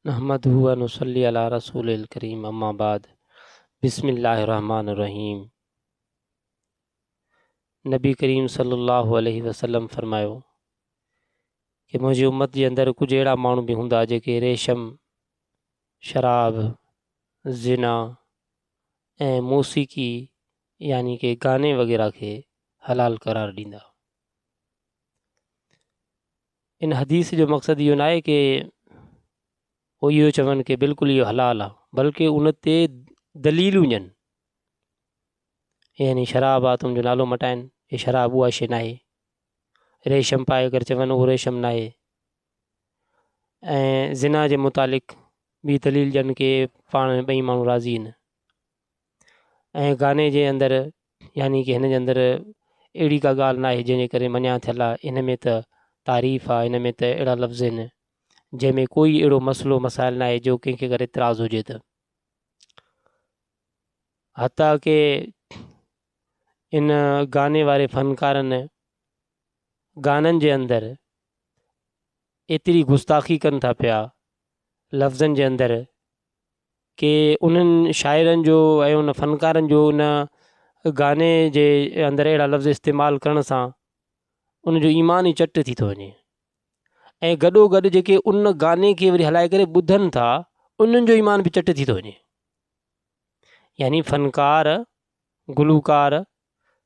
नहमदुहु व नुसल्ली अला रसूलिल करीम अम्मा बाद बिस्मिल्लाहिर्रहमानिर्रहीम। नबी करीम सल्लल्लाहु अलैहि वसल्लम फरमायो कि मुंहिंजी उम्मत जे अंदरि कुझु अहिड़ा माण्हू बि हूंदा जेके रेशम, शराब, ज़िना ऐं मौसीक़ी यानी कि गाने वग़ैरह खे हलाल करार ॾींदा। इन हदीस जो मक़सदु इहो न आहे कि उहो इहो चवनि कि बिल्कुलु इहो हलाल आहे, बल्कि उन ते दलीलूं ॾियनि। यानी शराब आहे त उनजो नालो मटाइनि, हे शराब उहा शइ न आहे। रेशम पाए करे चवनि उहो रेशम न आहे। ऐं ज़िना जे मुतालिक़ ॿी दलील ॾियनि कि पाण में ॿई माण्हू राज़ी आहिनि। ऐं गाने जे अंदरि यानी कि हिन जे अंदरि अहिड़ी का ॻाल्हि न आहे जंहिंजे करे मञा थियल आहे, इन में त तारीफ़ आहे, इन में त अहिड़ा लफ़्ज़ आहिनि जंहिंमें कोई अहिड़ो मसइलो मसाइल न आहे जो कंहिंखे करे इतराज़ हुजे त। हता कि इन गाने वारे फ़नकारनि गाननि जे अंदरि एतिरी गुस्ताखी कनि था पिया लफ़्ज़नि जे अंदरि कि उन्हनि शाइरनि जो ऐं उन फ़नकारनि जो उन गाने जे अंदरि अहिड़ा लफ़्ज़ इस्तेमालु करण सां उनजो ईमान ई चट थी थो वञे। ऐं गॾोगॾु जेके उन गाने खे वरी हलाए करे ॿुधनि था उन्हनि जो ईमान बि चट थी थो वञे। यानी फ़नकार, गुलूकार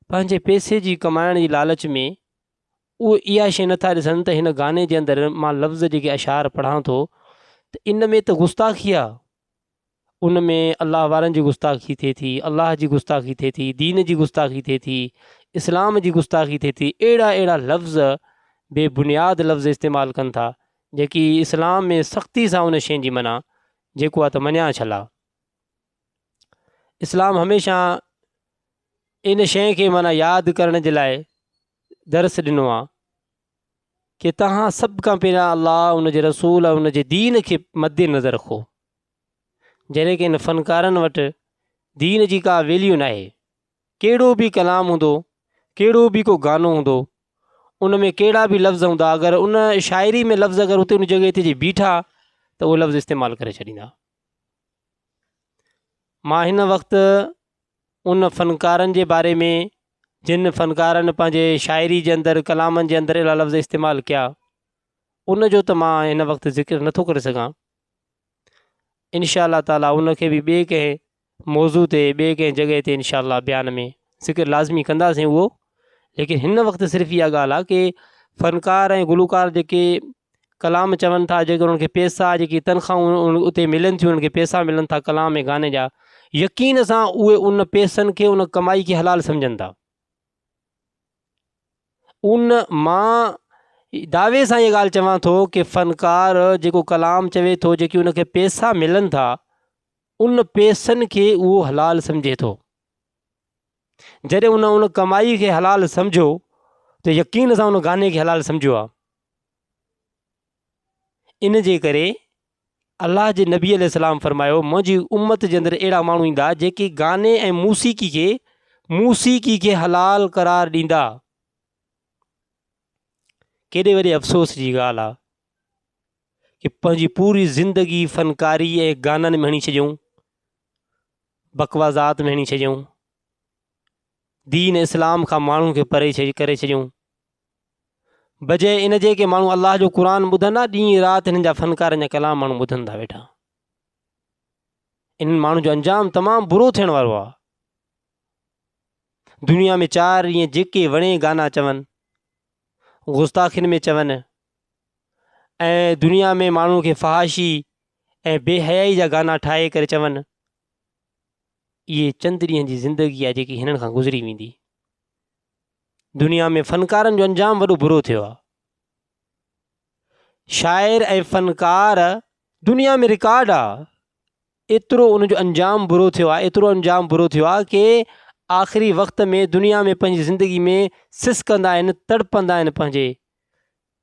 पंहिंजे पैसे जी कमाइण जी लालच में उहे इहा शइ नथा ॾिसनि त हिन गाने जे अंदरि मां लफ़्ज़ जेके अशार पढ़ां थो त इन में त गुस्ताखी आहे, उन में अलाह वारनि जी गुस्ताखी थिए थी, अलाह जी गुस्ताखी थिए थी, दीन जी गुस्ताखी थिए थी, इस्लाम जी गुस्ताखी थिए थी। अहिड़ा अहिड़ा लफ़्ज़ बेबुनियाद लफ़्ज़ इस्तेमालु कनि था जेकी इस्लाम में सख़्ती सां उन शइ जी मना जेको आहे त मञा छल आहे। इस्लाम हमेशह इन शइ खे माना यादि करण जे लाइ दर्स ॾिनो आहे कि तव्हां सभु खां पहिरियां अलाह उन जे रसूल ऐं उन जे दीन खे मदे नज़र रखो। जॾहिं कि इन फ़नकारनि वटि दीन जी का वैल्यू न आहे। कहिड़ो बि कलाम हूंदो, कहिड़ो बि को गानो हूंदो, उन में कहिड़ा बि लफ़्ज़ हूंदा, अगरि उन शाइरी में लफ़्ज़ अगरि उते उन जॻह ते जी बीठा त उहे लफ़्ज़ इस्तेमालु करे छॾींदा। मां हिन वक़्तु उन फ़नकारनि जे बारे में जिन फ़नकारनि पंहिंजे शाइरी जे अंदरि कलामनि जे अंदरि अहिड़ा लफ़्ज़ इस्तेमालु कया उन जो त मां हिन वक़्तु ज़िक्र नथो करे सघां। इनशा अल्लाह ताला उनखे बि ॿिए कंहिं मौज़ू ते ॿिए कंहिं जॻह ते इनशा अल्लाह बयान में ज़िक्र लाज़मी कंदासीं उहो। लेकिन हिन वक़्तु सिर्फ़ु इहा ॻाल्हि आहे कि फ़नकार ऐं गुलूकार जेके कलाम चवनि था, जेके उन्हनि खे पैसा जेकी तनख़्वाहूं उते मिलनि थियूं, उन्हनि खे पैसा मिलनि था कलाम ऐं गाने जा, यकीन सां उहे उन पैसनि खे उन कमाई खे हलाल सम्झनि था। उन मां दावे सां इहा ॻाल्हि चवां थो कि फ़नकार जेको कलाम चवे थो, जेकी उनखे पैसा मिलनि था, उन पैसनि खे उहो हलाल सम्झे थो। जॾहिं उन कमाई खे हलाल सम्झो त यकीन सां उन गाने खे हलाल सम्झो आहे। इन जे करे अल्लाह जे नबी अलैहिस्सलाम फरमायो मुंहिंजी उम्मत जे अंदरि अहिड़ा माण्हू ईंदा जेके गाने ऐं मौसीक़ी खे हलाल करार ॾींदा। केॾे वॾे अफ़सोस जी ॻाल्हि आहे कि पंहिंजी पूरी ज़िंदगी फ़नकारी ऐं गाननि में हणी छॾियऊं, बकवाज़ात में हणी छॾियऊं, दीन इस्लाम खां माण्हुनि खे परे करे छॾियऊं, बजाए इन जे कि माण्हू अलाह जो क़ुर ॿुधंदा, ॾींहुं राति हिननि जा फ़नकारनि जा कलाम माण्हू ॿुधनि था वेठा। इन्हनि माण्हुनि जो अंजाम तमामु बुरो थियण वारो आहे। दुनिया में 4 ॾींहं जेके वणे गाना चवनि, गुस्ताखियुनि में चवनि, ऐं दुनिया में माण्हू खे फ़हाशी ऐं बेहयाई जा गाना ठाहे करे चवनि, इहे चंद ॾींहंनि जी ज़िंदगी आहे जेकी हिननि खां गुज़री वेंदी। दुनिया में फ़नकारनि जो अंजाम वॾो बुरो थियो आहे। शाइर ऐं फ़नकार दुनिया में रिकॉर्ड आहे, एतिरो उनजो अंजाम बुरो थियो आहे, एतिरो अंजाम बुरो थियो आहे कि आख़िरी वक़्त में दुनिया में पंहिंजी ज़िंदगी में सिसकंदा आहिनि, तड़पंदा आहिनि पंहिंजे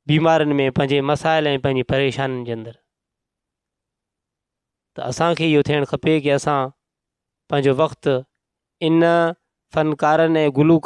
बीमारियुनि में, पंहिंजे मसाइल ऐं पंहिंजी परेशानियुनि जे अंदरि। त असांखे इहो थियणु खपे कि असां पंहिंजो वक़्तु इन फ़नकारनि ऐं गुलूकारनि